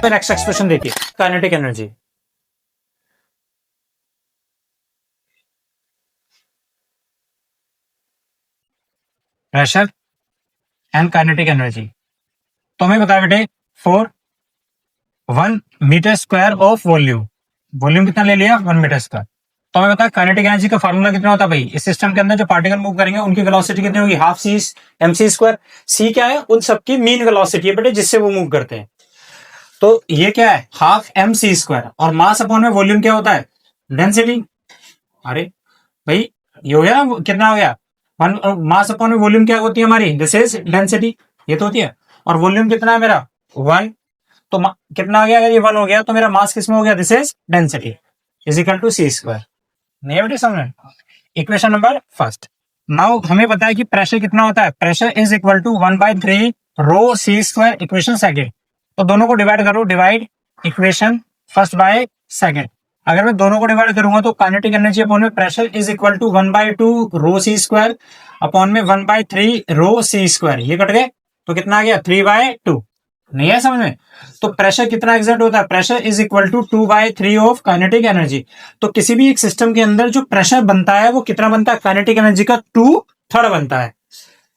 Next expression देखिए, kinetic energy. Pressure and kinetic energy. तो हमें बताया बेटे for 1 metre square of volume, volume कितना ले लिया 1 मीटर स्क्वायर। तो हमें बताया काइनेटिक एनर्जी का फार्मूला कितना होता है भाई, इस सिस्टम के अंदर जो पार्टिकल मूव करेंगे उनकी वेलोसिटी कितनी होगी, हाफ सी mc स्क्वायर। सी क्या है, उन सबकी मीन वेलोसिटी है बेटे जिससे वो मूव करते हैं। तो ये क्या है, हाफ mc स्क्वायर, और मास अपॉन में वॉल्यूम क्या होता है, डेंसिटी। अरे भाई ये हो गया ना, कितना हो गया, मास अपॉन में वॉल्यूम क्या होती है हमारी, दिस इज डेंसिटी, ये तो होती है। और वॉल्यूम कितना है मेरा 1, तो कितना आ गया, अगर ये 1 हो गया तो मेरा मास किसमें हो गया, this is density is equal to c square. नहीं बेटे समझ में। Equation number first. नाउ हमें पता है कि प्रेशर कितना होता है, pressure is equal to 1/3 rho c square. Equation second, तो दोनों को डिवाइड करो, divide equation first by second. अगर मैं दोनों को डिवाइड करूंगा तो काइनेटिक एनर्जी अपॉन में pressure is equal to 1/2 rho c square upon में 1/3 रो सी स्क्वायर। ये कट गए तो कितना आ गया 3/2। नहीं है समझ में। तो प्रेशर कितना एग्जर्ट होता है, pressure is equal to 2/3 of kinetic energy. तो किसी भी एक सिस्टम के अंदर जो प्रेशर बनता है वो कितना बनता है, काइनेटिक एनर्जी का 2/3 बनता है,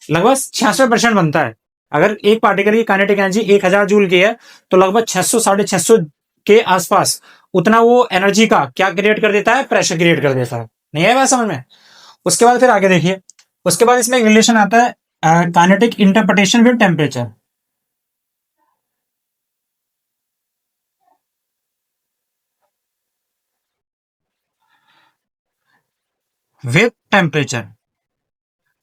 लगभग 66% बनता है। अगर एक पार्टिकल की काइनेटिक एनर्जी 1000 जूल की है तो लगभग 600 650 के आसपास उतना वो एनर्जी का क्या क्रिएट कर देता है, प्रेशर क्रिएट कर देता है। नहीं है बात समझ में। उसके बाद फिर आगे देखिए, उसके बाद इसमें एक रिलेशन आता है kinetic interpretation with temperature. With temperature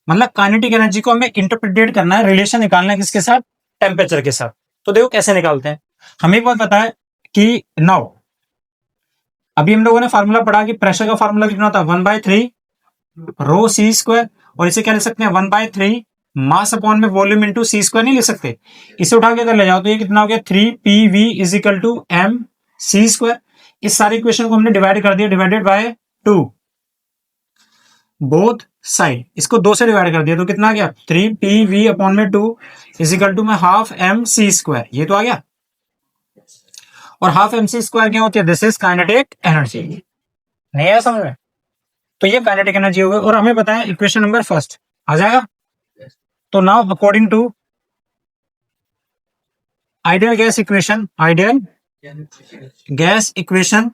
मतलब काइनेटिक एनर्जी को हमें इंटरप्रिटेट करना है, रिलेशन निकालना है किसके साथ, टेम्परेचर के साथ। तो देखो कैसे निकालते हैं। हमें एक बात पता है कि नाउ अभी हम लोगों ने फार्मूला पढ़ा कि प्रेशर का फार्मूला कितना था 1/3 रो सी स्क्वायर, और इसे क्या लिख सकते हैं 1/3 मास अपॉन में वॉल्यूम इंटू सी स्क्वायर नहीं लिख सकते। इसे उठा के अगर ले जाओ तो ये कितना हो गया 3PV is equal to m c square. इस सारी इक्वेशन को हमने डिवाइड कर दिया, डिवाइडेड बाय 2 बोथ साइड, इसको 2 से डिवाइड कर दिया तो कितना आ गया 3PV अपॉन में 2 इज इक्वल टू में हाफ एम सी स्क्वायर। ये तो आ गया। और हाफ एम सी स्क्वायर क्या होती है, दिस इज काइनेटिक एनर्जी। नहीं है समझ में। तो ये काइनेटिक एनर्जी हो गई। और हमें बताया इक्वेशन नंबर फर्स्ट आ जाएगा। तो now according to ideal gas equation, ideal gas equation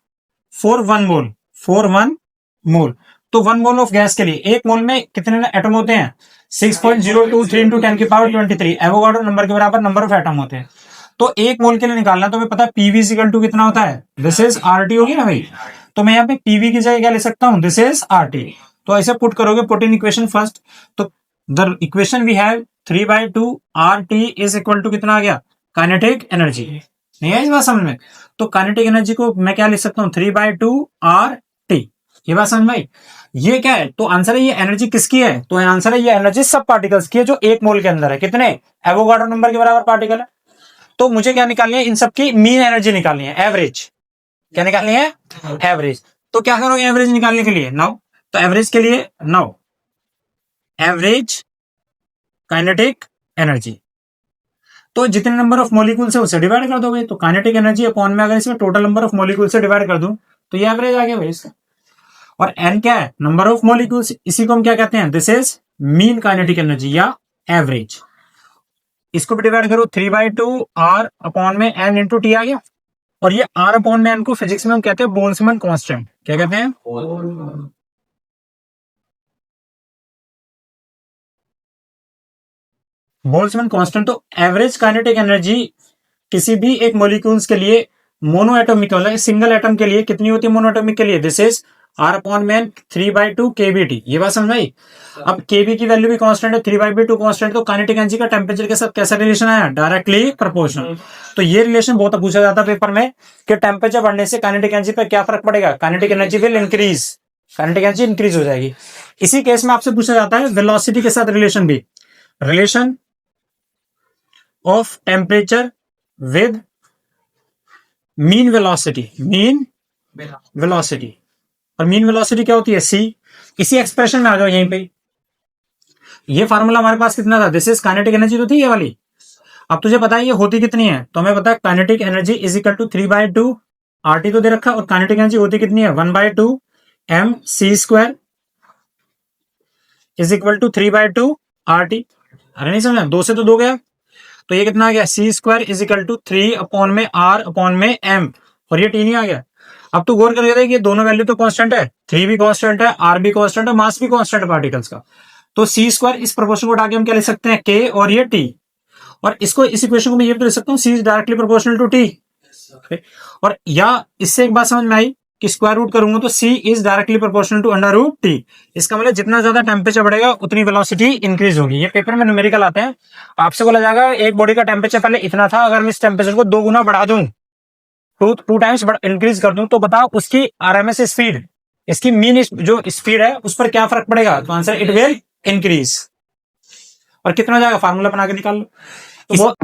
for 1 mole, तो 1 मोल ऑफ गैस के लिए 1 मोल में कितने एटम होते हैं 6.023 इंटू 10 की पावर 23 एवोगाड्रो नंबर के बराबर नंबर ऑफ एटम होते हैं। तो 1 मोल के लिए निकालना तो हमें पता है पीवी इक्वल टू कितना होता है, दिस इज आरटी होगी ना भाई। तो मैं यहाँ पे पीवी की जगह क्या ले सकता हूँ, दिस इज आरटी। तो ऐसे पुट करोगे, पुट इन इक्वेशन फर्स्ट, तो the equation we have 3/2 RT is equal to कितना आ गया, काइनेटिक एनर्जी। नहीं है इस बात समझ में। तो काइनेटिक एनर्जी को मैं क्या लिख सकता हूँ 3/2 आरटी। ये बात समझ में आई। ये क्या है, तो आंसर है ये एनर्जी किसकी है, तो आंसर है ये एनर्जी सब पार्टिकल्स की है जो 1 मोल के अंदर है। कितने, एवोगाड्रो नंबर के बराबर पार्टिकल है। तो मुझे क्या निकालनी है, इन सबकी मीन एनर्जी निकालनी है, एवरेज। क्या निकालनी है, एवरेज। तो क्या करोगे एवरेज निकालने के लिए, नाउ तो एवरेज के लिए नाउ एवरेज काइनेटिक एनर्जी, तो जितने नंबर ऑफ मॉलिक्यूल्स है उसे डिवाइड कर दोगे। तो काइनेटिक एनर्जी अपॉन में अगर इसमें टोटल नंबर ऑफ मॉलिक्यूल से डिवाइड कर दूं तो ये एवरेज आ गया भाई इसका। और एन क्या है, नंबर ऑफ मॉलिक्यूल्स, इसी को हम क्या कहते हैं, this is mean kinetic energy या एवरेज। इसको भी डिवाइड करो 3/2 आर अपॉन में एन इंटू टी आ गया। और ये आर अपॉन में एन को फिजिक्स में हम कहते हैं बोल्ट्जमैन कांस्टेंट। क्या कहते हैं, बोल्ट्जमैन कांस्टेंट। तो एवरेज काइनेटिक एनर्जी किसी भी एक मॉलिक्यूल्स के लिए मोनो एटॉमिक वाला सिंगल एटम के लिए कितनी होती है, मोनो एटॉमिक के लिए दिस इज आर अपॉन में 3/2 केबीटी। ये बात समझाई। अब केबी की वैल्यू भी कांस्टेंट है, 3/2 कांस्टेंट, तो काइनेटिक एनर्जी का टेम्परेचर के साथ कैसा रिलेशन आया, डायरेक्टली प्रोपोर्शनल। तो ये रिलेशन बहुत पूछा जाता है पेपर में कि टेम्परेचर बढ़ने से काइनेटिक एनर्जी पर क्या फर्क पड़ेगा, kinetic energy will increase, kinetic energy increase हो जाएगी। इसी केस में आपसे पूछा जाता है वेलोसिटी के साथ रिलेशन भी, relation of temperature with mean velocity, mean velocity. और मीन वेलोसिटी क्या होती है, सी। इसी एक्सप्रेशन में आ जाओ यहीं पे। ये फार्मूला हमारे पास कितना था, दिस इज काइनेटिक एनर्जी तो थी ये वाली। अब तुझे पता है ये होती कितनी है, तो हमें पता है kinetic energy is equal to 3/2 RT तो दे रखा है, और काइनेटिक एनर्जी होती कितनी है 1/2 mc² is equal to 3/2 RT। अरे नहीं समझा, 2 से तो 2 गया, तो ये कितना आ गया c² is equal to 3/r/m, और ये t नहीं आ गया। अब तू गौर करके देख, ये दोनों वैल्यू तो कांस्टेंट है, 3 भी कांस्टेंट है, r भी कांस्टेंट है, मास भी कांस्टेंट है पार्टिकल्स का। तो c² इस प्रोपोर्शन को उठा के हम क्या लिख सकते हैं, k, और ये t। और इसको, इस इक्वेशन को मैं ये भी लिख सकता हूँ, c is directly proportional to t। और या इससे एक बात समझ में आई कि स्क्वायर रूट करूंगा तो c is directly proportional to under root t। इसका मतलब जितना ज्यादा टेम्परेचर बढ़ेगा उतनी वेलोसिटी इंक्रीज होगी। ये पेपर में न्यूमेरिकल आते हैं, आपसे बोला जाएगा एक बॉडी का टेम्परेचर पहले इतना था, अगर मैं इस टेम्परेचर को 2 गुना बढ़ा दूं, टू टाइम्स इंक्रीज कर दूं, तो बताओ उसकी आरएमएस स्पीड, इसकी मीन जो स्पीड है उस पर क्या फर्क पड़ेगा, तो आंसर इट विल इंक्रीज। और कितना जाएगा फार्मूला बना के निकाल लो। तो